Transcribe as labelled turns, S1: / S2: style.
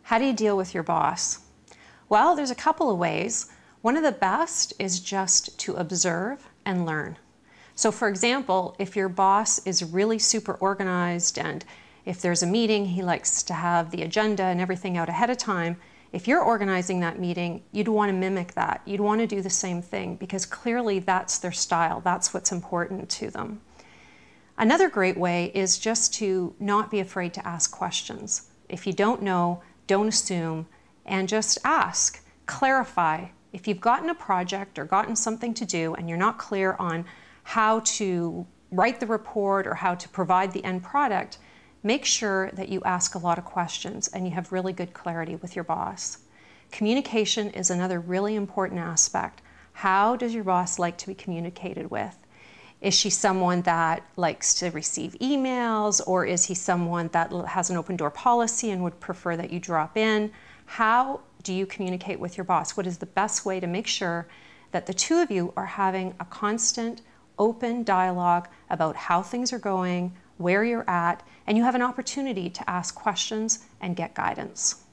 S1: How do you deal with your boss? Well, there's a couple of ways. One of the best is just to observe and learn. So for example, if your boss is really super organized and if there's a meeting, he likes to have the agenda and everything out ahead of time, if you're organizing that meeting, you'd want to mimic that. You'd want to do the same thing because clearly that's their style. That's what's important to them. Another great way is just to not be afraid to ask questions. If you don't know, don't assume, and just ask, clarify. If you've gotten a project or gotten something to do and you're not clear on how to write the report or how to provide the end product, make sure that you ask a lot of questions and you have really good clarity with your boss. Communication is another really important aspect. How does your boss like to be communicated with? Is she someone that likes to receive emails, or is he someone that has an open door policy and would prefer that you drop in? How do you communicate with your boss? What is the best way to make sure that the two of you are having a constant, open dialogue about how things are going, where you're at, and you have an opportunity to ask questions and get guidance?